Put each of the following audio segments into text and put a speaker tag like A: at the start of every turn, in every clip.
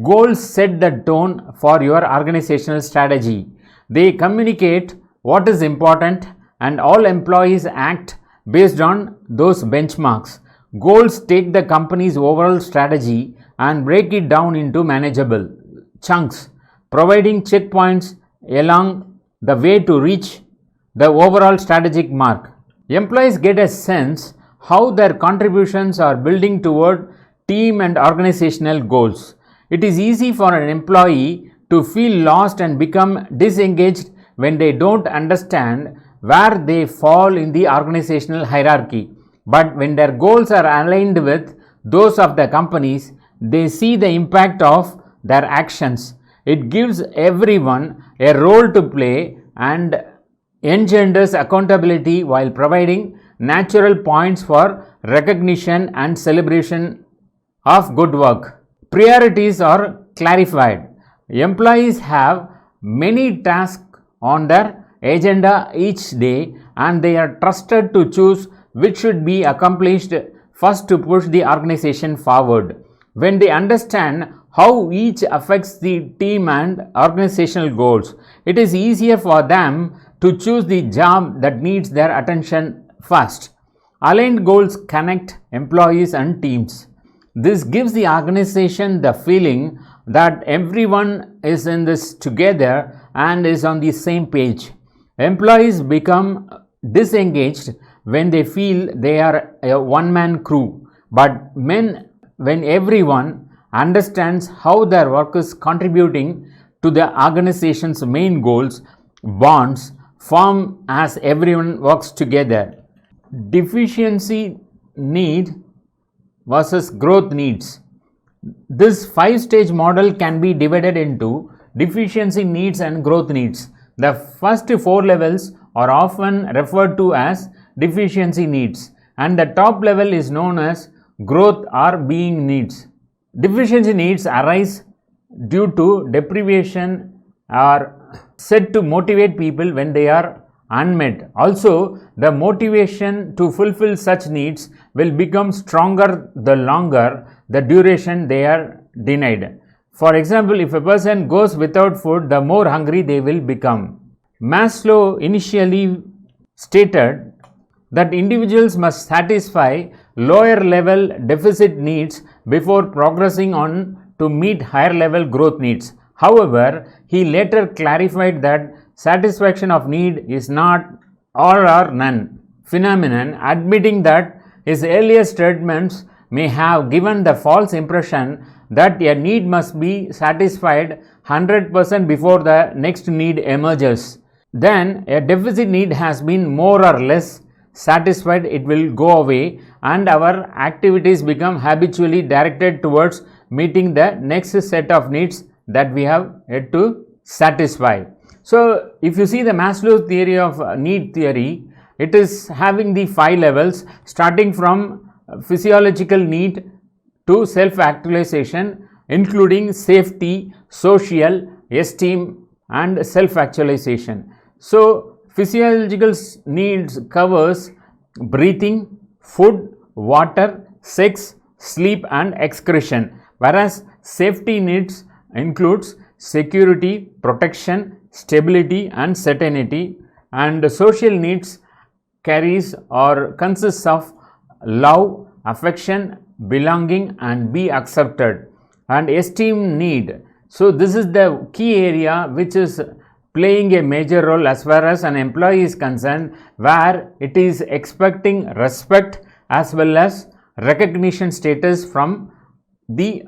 A: Goals set the tone for your organizational strategy. They communicate what is important and all employees act based on those benchmarks. Goals take the company's overall strategy and break it down into manageable chunks, providing checkpoints along the way to reach the overall strategic mark. Employees get a sense how their contributions are building toward team and organizational goals. It is easy for an employee to feel lost and become disengaged when they don't understand where they fall in the organizational hierarchy. But when their goals are aligned with those of the companies, they see the impact of their actions. It gives everyone a role to play and engenders accountability while providing natural points for recognition and celebration of good work. Priorities are clarified. Employees have many tasks on their agenda each day and they are trusted to choose which should be accomplished first to push the organization forward. When they understand how each affects the team and organizational goals, it is easier for them to choose the job that needs their attention first. Aligned goals connect employees and teams. This gives the organization the feeling that everyone is in this together and is on the same page. Employees become disengaged when they feel they are a one-man crew, but when everyone understands how their work is contributing to the organization's main goals, bonds form as everyone works together. Deficiency need versus growth needs. This 5-stage model can be divided into deficiency needs and growth needs. The first 4 levels are often referred to as deficiency needs, and the top level is known as growth or being needs. Deficiency needs arise due to deprivation or said to motivate people when they are unmet. Also, the motivation to fulfill such needs will become stronger the longer the duration they are denied. For example, if a person goes without food, the more hungry they will become. Maslow initially stated that individuals must satisfy lower level deficit needs before progressing on to meet higher level growth needs. However, he later clarified that satisfaction of need is not all or none phenomenon, admitting that his earlier statements may have given the false impression that a need must be satisfied 100% before the next need emerges. Then a deficit need has been more or less satisfied, it will go away and our activities become habitually directed towards meeting the next set of needs that we have yet to satisfy. So, if you see the Maslow theory of need theory, it is having the 5 levels starting from physiological need to self-actualization, including safety, social, esteem and self-actualization. So, physiological needs covers breathing, food, water, sex, sleep and excretion, whereas safety needs includes security, protection, stability and certainty, and social needs carries or consists of love, affection, belonging and be accepted, and esteem need. So, this is the key area which is playing a major role as far as an employee is concerned, where it is expecting respect as well as recognition status from the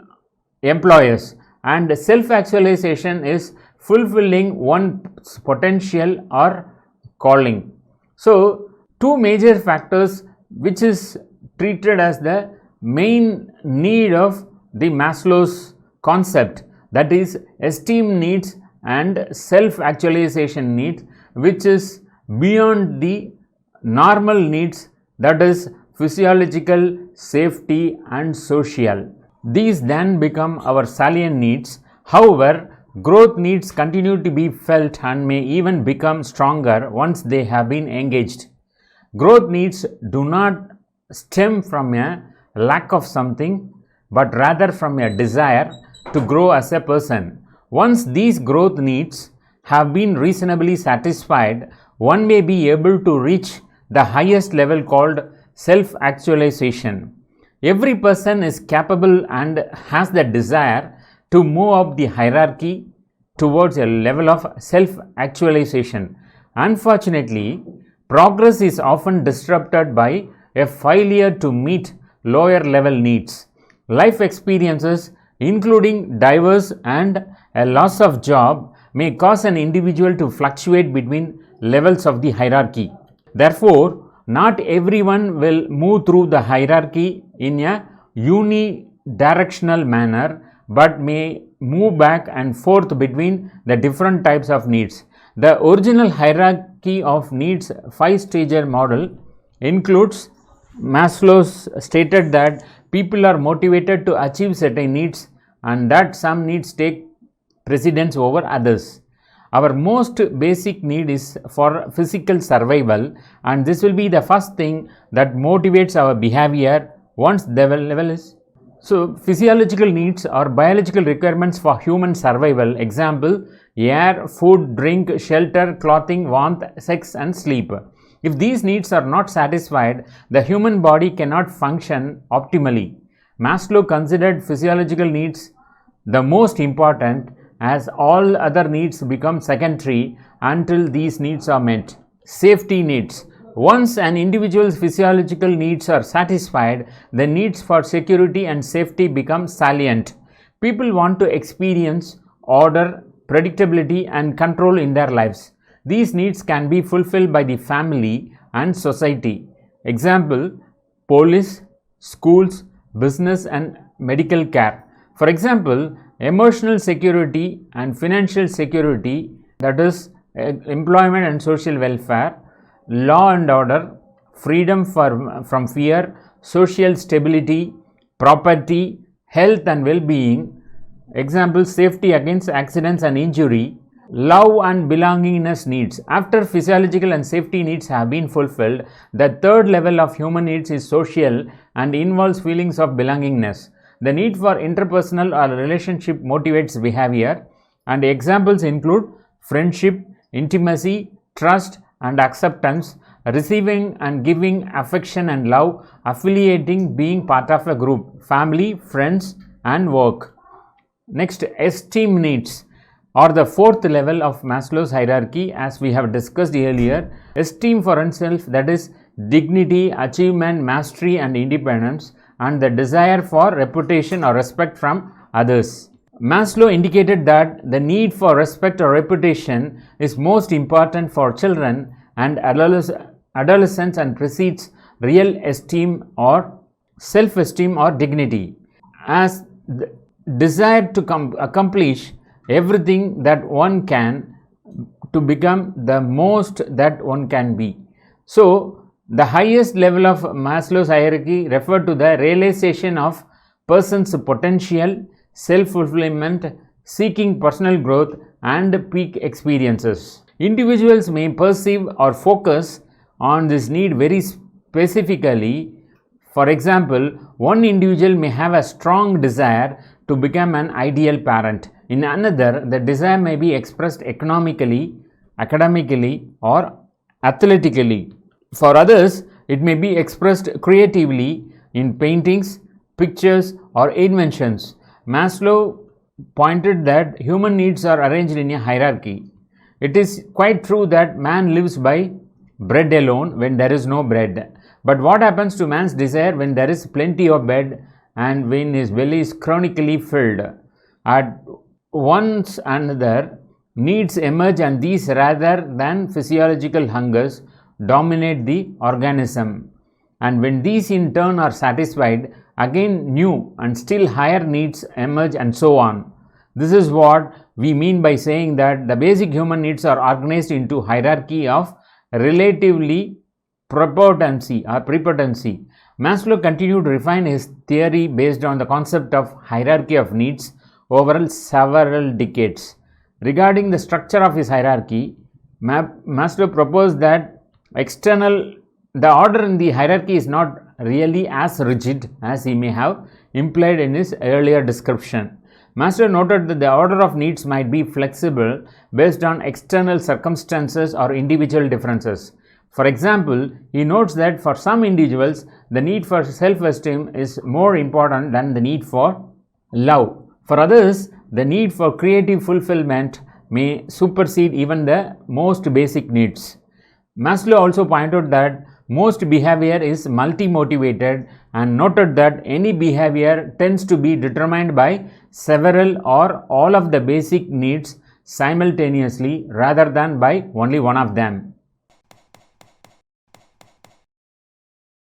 A: employers, and self-actualization is fulfilling one's potential or calling. So, 2 major factors which is treated as the main need of the Maslow's concept, that is esteem needs and self-actualization needs, which is beyond the normal needs, that is physiological, safety and social. These then become our salient needs. However, growth needs continue to be felt and may even become stronger once they have been engaged. Growth needs do not stem from a lack of something, but rather from a desire to grow as a person. Once these growth needs have been reasonably satisfied, one may be able to reach the highest level called self-actualization. Every person is capable and has the desire to move up the hierarchy towards a level of self-actualization. Unfortunately, progress is often disrupted by a failure to meet lower level needs. Life experiences, including divorce and a loss of job, may cause an individual to fluctuate between levels of the hierarchy. Therefore, not everyone will move through the hierarchy in a unidirectional manner, but may move back and forth between the different types of needs. The original hierarchy of needs 5-stager model includes Maslow's stated that people are motivated to achieve certain needs and that some needs take precedence over others. Our most basic need is for physical survival, and this will be the first thing that motivates our behavior once the level is. So, physiological needs are biological requirements for human survival. Example, air, food, drink, shelter, clothing, warmth, sex and sleep. If these needs are not satisfied, the human body cannot function optimally. Maslow considered physiological needs the most important, as all other needs become secondary until these needs are met. Safety needs. Once an individual's physiological needs are satisfied, the needs for security and safety become salient. People want to experience order, predictability and control in their lives. These needs can be fulfilled by the family and society. Example, police, schools, business and medical care. For example, emotional security and financial security, that is employment and social welfare, law and order, freedom from fear, social stability, property, health and well-being. Example, safety against accidents and injury, love and belongingness needs. After physiological and safety needs have been fulfilled, the third level of human needs is social and involves feelings of belongingness. The need for interpersonal or relationship motivates behavior, and examples include friendship, intimacy, trust and acceptance, receiving and giving affection and love, affiliating, being part of a group, family, friends and work. Next, esteem needs are the fourth level of Maslow's hierarchy, as we have discussed earlier. Esteem for oneself, that is dignity, achievement, mastery and independence, and the desire for reputation or respect from others. Maslow indicated that the need for respect or reputation is most important for children and adolescents and precedes real esteem or self-esteem or dignity. As the desire to accomplish everything that one can to become the most that one can be. So, the highest level of Maslow's hierarchy referred to the realization of person's potential, self-fulfillment, seeking personal growth and peak experiences. Individuals may perceive or focus on this need very specifically. For example, one individual may have a strong desire to become an ideal parent. In another, the desire may be expressed economically, academically or athletically. For others, it may be expressed creatively in paintings, pictures or inventions. Maslow pointed that human needs are arranged in a hierarchy. It is quite true that man lives by bread alone when there is no bread. But what happens to man's desire when there is plenty of bread and when his belly is chronically filled? At once another needs emerge, and these rather than physiological hungers dominate the organism, and when these in turn are satisfied, again new and still higher needs emerge and so on. This is what we mean by saying that the basic human needs are organized into hierarchy of relatively prepondency. Maslow continued to refine his theory based on the concept of hierarchy of needs over several decades. Regarding the structure of his hierarchy, Maslow proposed that the order in the hierarchy is not really as rigid as he may have implied in his earlier description. Maslow noted that the order of needs might be flexible based on external circumstances or individual differences. For example, he notes that for some individuals, the need for self-esteem is more important than the need for love. For others, the need for creative fulfillment may supersede even the most basic needs. Maslow also pointed that most behavior is multi-motivated and noted that any behavior tends to be determined by several or all of the basic needs simultaneously rather than by only one of them.